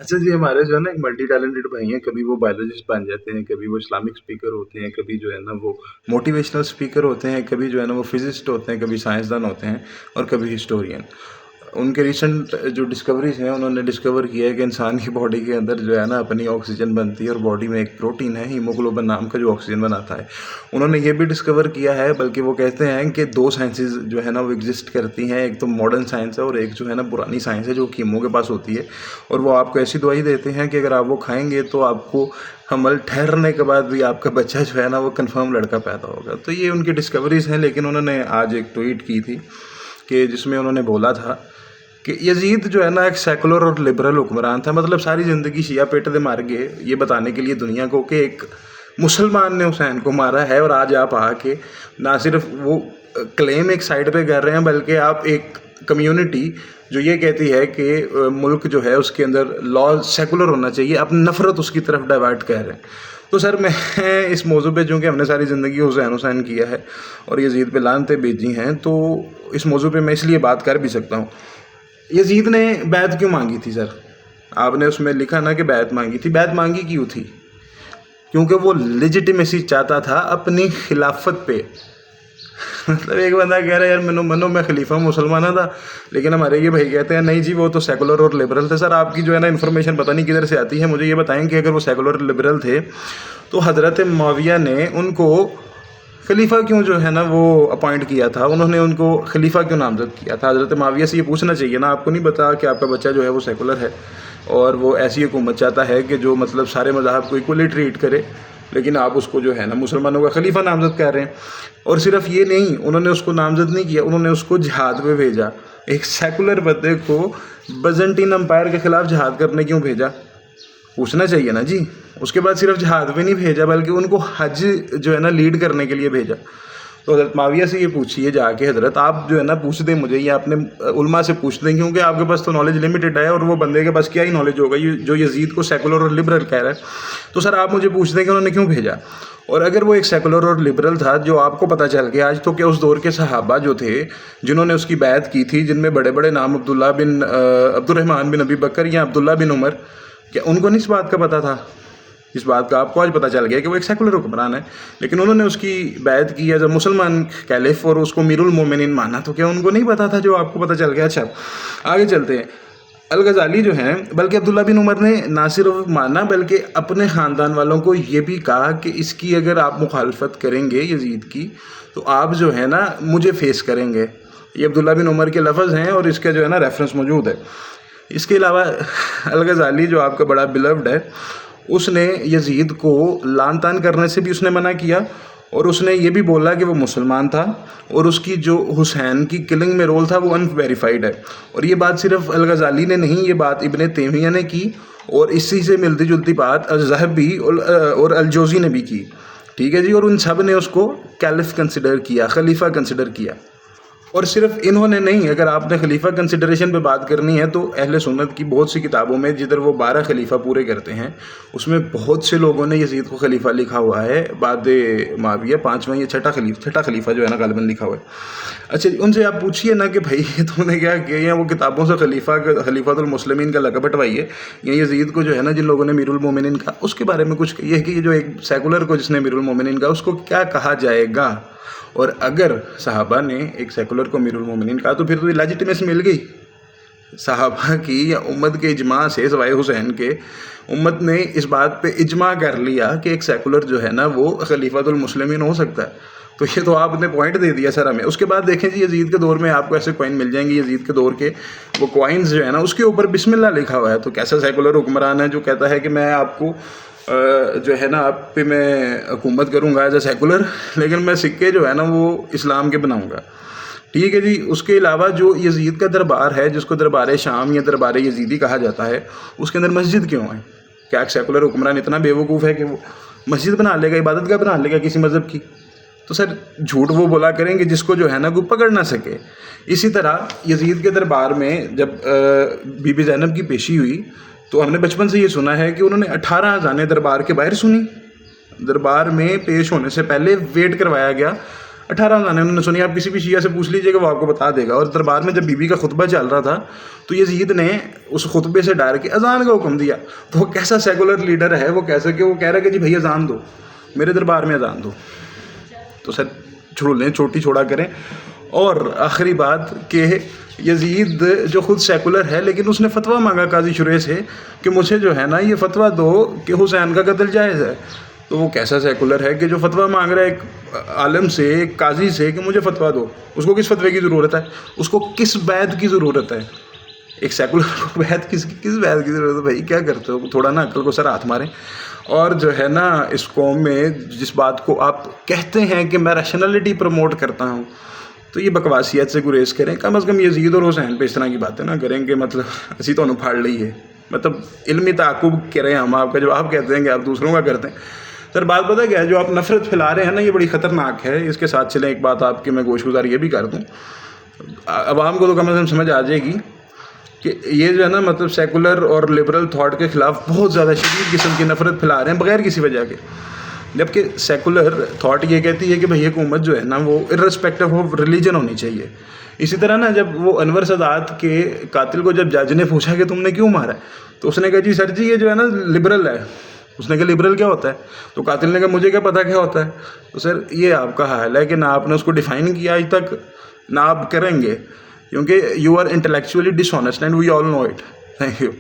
अच्छा जी, हमारे जो है ना एक मल्टी टैलेंटेड भाई हैं, कभी वो बायोलॉजिस्ट बन जाते हैं, कभी वो इस्लामिक स्पीकर होते हैं, कभी जो है ना वो मोटिवेशनल स्पीकर होते हैं, कभी जो है ना वो फिज़िस्ट होते हैं, कभी साइंसदान होते हैं और कभी हिस्टोरियन। उनके रिसेंट जो डिस्कवरीज़ हैं, उन्होंने डिस्कवर किया है कि इंसान की बॉडी के अंदर जो है ना अपनी ऑक्सीजन बनती है और बॉडी में एक प्रोटीन है हीमोग्लोबिन नाम का जो ऑक्सीजन बनाता है। उन्होंने ये भी डिस्कवर किया है, बल्कि वो कहते हैं कि 2 साइंसेज़ जो है ना वो एग्ज़िस्ट करती हैं, एक तो मॉडर्न साइंस है और एक जो है ना पुरानी साइंस है जो कीमो के पास होती है। और वो आपको ऐसी दवाई देते हैं कि अगर आप वो खाएँगे तो आपको हमल ठहरने के बाद भी आपका बच्चा जो है ना वो कन्फर्म लड़का पैदा होगा। तो ये उनकी डिस्कवरीज़ हैं, लेकिन उन्होंने आज एक ट्वीट की थी कि जिसमें उन्होंने बोला था कि यजीद जो है ना एक सेकुलर और लिबरल हुक्मरान था। मतलब सारी ज़िंदगी शिया पेट दे मार गए ये बताने के लिए दुनिया को कि एक मुसलमान ने हुसैन को मारा है, और आज आप आके ना सिर्फ वो क्लेम एक साइड पे कर रहे हैं, बल्कि आप एक कम्युनिटी जो ये कहती है कि मुल्क जो है उसके अंदर लॉ सेकुलर होना चाहिए, आप नफ़रत उसकी तरफ डाइवर्ट कर रहे हैं। तो सर मैं इस मौजू पे, चूँकि हमने सारी ज़िंदगी हुसैन हुसैन किया है और यजीद पे लानतें भेजी हैं, तो इस मौजू पे मैं इसलिए बात कर भी सकता हूँ। यजीद ने बैत क्यों मांगी थी सर? आपने उसमें लिखा ना कि बैत मांगी थी। बैत मांगी क्यों थी? क्योंकि वो लेजिटिमेसी चाहता था अपनी खिलाफत पे। मतलब एक बंदा कह रहा है यार मनो मनो मैं खलीफा मुसलमान था, लेकिन हमारे ये भाई कहते हैं नहीं जी वो तो सेकुलर और लिबरल थे। सर आपकी जो है ना इन्फॉर्मेशन पता नहीं किधर से आती है। मुझे ये बताएं कि अगर वो सेकुलर और लिबरल थे तो हज़रत मुआविया ने उनको खलीफा क्यों जो है ना वो अपॉइंट किया था, उन्होंने उनको खलीफा क्यों नामजद किया था? हज़रत मुआविया से ये पूछना चाहिए ना, आपको नहीं पता कि आपका बच्चा जो है वो सेकुलर है और वो ऐसी हुकूमत चाहता है कि जो मतलब सारे मज़ाहब को इक्वली ट्रीट करे, लेकिन आप उसको जो है ना मुसलमानों का खलीफा नामजद कर रहे हैं। और सिर्फ ये नहीं, उन्होंने उसको नामजद नहीं किया, उन्होंने उसको जिहाद में भेजा। एक सेकुलर बंदे को बजंटीन अम्पायर के ख़िलाफ़ जिहाद करने क्यों भेजा? पूछना चाहिए ना जी। उसके बाद सिर्फ जिहाद में नहीं भेजा, बल्कि उनको हज जो है ना लीड करने के लिए भेजा। तो हज़रत माविया से ये पूछिए जाके, हज़रत आप जो है ना पूछ दें मुझे, या अपने उलमा से पूछ दें, क्योंकि आपके पास तो नॉलेज लिमिटेड है और वो बंदे के पास क्या ही नॉलेज होगा ये जो यजीद को सेकुलर और लिबरल कह रहा है। तो सर आप मुझे पूछ दें कि उन्होंने क्यों भेजा। और अगर वो एक सेकुलर और लिबरल था जो आपको पता चल गया आज, तो क्या उस दौर के सहाबा जो थे जिन्होंने उसकी बैत की थी, जिनमें बड़े बड़े नाम अब्दुर्रहमान बिन अबी बकर या अब्दुल्ला बिन उमर, क्या उनको नहीं इस बात का पता था? इस बात का आपको आज पता चल गया कि वो एक सेकुलर हुक्मरान है, लेकिन उन्होंने उसकी बैत की एज अ मुसलमान कैलिफ और उसको मीरुल मोमिनीन माना। तो क्या उनको नहीं पता था जो आपको पता चल गया? अच्छा आगे चलते हैं। अल गज़ाली जो हैं, बल्कि अब्दुल्ला बिन उमर ने ना सिर्फ माना बल्कि अपने ख़ानदान वालों को ये भी कहा कि इसकी अगर आप मुखालफत करेंगे यजीद की, तो आप जो है ना मुझे फेस करेंगे। ये अब्दुल्ला बिन उमर के लफ्ज़ हैं और इसका जो है ना रेफरेंस मौजूद है। इसके अलावा अल गज़ाली जो आपका बड़ा बिलव्ड है, उसने यजीद को लान तान करने से भी उसने मना किया, और उसने ये भी बोला कि वो मुसलमान था और उसकी जो हुसैन की किलिंग में रोल था वो अनवेरीफाइड है। और ये बात सिर्फ अल गज़ाली ने नहीं, ये बात इब्ने तैमिया ने की, और इसी से मिलती जुलती बात अज़हबी और अलजोज़ी ने भी की। ठीक है जी। और उन सब ने उसको कैलिफ कंसिडर किया, खलीफा कंसिडर किया। और सिर्फ इन्होंने नहीं, अगर आपने खलीफा कंसिडरेशन पे बात करनी है तो अहले सुन्नत की बहुत सी किताबों में जिधर वो 12 खलीफा पूरे करते हैं, उसमें बहुत से लोगों ने यजीद को खलीफा लिखा हुआ है। बाद माविया 5वां या छठा खलीफा जो है ना गालिबन लिखा हुआ है। अच्छा उनसे आप पूछिए ना कि भाई तुमने क्या किया, या वो किताबों से खलीफातुल मुस्लिमीन का लक़ब हटवाइए, या यजीद को जो है ना जिन लोगों ने मीरुल मोमिनीन कहा उसके बारे में कुछ कहिए कि ये जो एक सेकुलर को जिसने मीरुल मोमिनीन कहा उसको क्या कहा जाएगा। और अगर सहाबा ने एक सेकुलर को मीरुल मोमिनीन कहा तो फिर तो लेजिटिमेसी मिल गई सहाबा की या उम्मत के इजमा से, सवाए हुसैन के। उम्मत ने इस बात पे इजमा कर लिया कि एक सेकुलर जो है ना वो खलीफातुल मुस्लिमीन हो सकता है। तो ये तो आपने पॉइंट दे दिया सर हमें। उसके बाद देखें जी, यजीद के दौर में आपको ऐसे कॉइन मिल जाएंगे, यजीद के दौर के वो कॉइन्स जो है ना उसके ऊपर बिस्मिल्लाह लिखा हुआ है। तो कैसा सेकुलर हुक्मरान है जो कहता है कि मैं आपको जो है ना आप पे मैं हुकूमत करूँगा एज ए सेकुलर, लेकिन मैं सिक्के जो है ना वो इस्लाम के बनाऊँगा। ठीक है जी। उसके अलावा जो यजीद का दरबार है, जिसको दरबार शाम या दरबार यजीदी कहा जाता है, उसके अंदर मस्जिद क्यों है? क्या एक सेकुलर हुक्मरान इतना बेवकूफ़ है कि वो मस्जिद बना लेगा, इबादत गाह बना लेगा किसी मज़हब की? तो सर झूठ वो बोला करेंगे जिसको जो है ना कोई पकड़ ना सके। इसी तरह यजीद के दरबार में जब बीबी ज़ैनब की पेशी हुई, तो हमने बचपन से ये सुना है कि उन्होंने 18 अज़ानें दरबार के बाहर सुनी। दरबार में पेश होने से पहले वेट करवाया गया 18 अजानें उन्होंने सुनी. آپ کسی بھی شیعہ سے پوچھ لیجیے کہ وہ آپ کو بتا دے گا. اور دربار میں جب بی بی کا خطبہ چل رہا تھا تو یزید نے اس خطبے سے ڈر کے اذان کا حکم دیا. تو وہ کیسا سیکولر لیڈر ہے, وہ کیسے کہ وہ کہہ رہا ہے کہ جی بھائی اذان دو, میرے دربار میں اذان دو. تو سر چھوڑ لیں, چھوٹی چھوڑا کریں. اور آخری بات کہ یزید جو خود سیکولر ہے لیکن اس نے فتویٰ مانگا قاضی شریح سے کہ مجھے جو ہے نا یہ فتویٰ دو کہ حسین کا قتل جائز ہے. تو وہ کیسا سیکولر ہے کہ جو فتویٰ مانگ رہا ہے ایک عالم سے, ایک قاضی سے کہ مجھے فتویٰ دو. اس کو کس فتوے کی ضرورت ہے, اس کو کس بیعت کی ضرورت ہے؟ ایک سیکولر کو بیعت کس بیعت کی ضرورت ہے؟ بھائی کیا کرتے ہو, تھوڑا نا عقل کو سر ہاتھ ماریں. اور جو ہے نا اس قوم میں جس بات کو آپ کہتے ہیں کہ میں ریشنلٹی پروموٹ کرتا ہوں, تو یہ بکواسیت سے گریز کریں. کم از کم یزید اور حسین پہ اس طرح کی باتیں نہ کریں کہ مطلب اسی تو پھاڑ لئیے. مطلب علمی تعاقب کریں ہم آپ کا, جو آپ کہتے ہیں کہ آپ دوسروں کا کرتے ہیں. سر بات پتہ کیا ہے, جو آپ نفرت پھیلا رہے ہیں نا یہ بڑی خطرناک ہے. اس کے ساتھ چلیں ایک بات آپ کی میں گوش گزار یہ بھی کر دوں, عوام کو تو کم از کم سمجھ آ جائے گی کہ یہ جو ہے نا مطلب سیکولر اور لبرل تھاٹ کے خلاف بہت زیادہ شدید قسم کی نفرت پھیلا رہے ہیں بغیر کسی وجہ کے. جبکہ سیکولر تھاٹ یہ کہتی ہے کہ بھئی حکومت جو ہے نا وہ ارسپیکٹو آف ریلیجن ہونی چاہیے. اسی طرح نا جب وہ انور سادات کے قاتل کو جب جج نے پوچھا کہ تم نے کیوں مارا ہے, تو اس نے کہا جی سر جی یہ جو ہے نا لبرل ہے. اس نے کہا لبرل کیا ہوتا ہے؟ تو قاتل نے کہا مجھے کیا پتا کیا ہوتا ہے. تو سر یہ آپ کا حال ہے کہ نہ آپ نے اس کو ڈیفائن کیا آج تک, نہ آپ کریں گے, کیونکہ you are intellectually dishonest and we all know it. Thank you.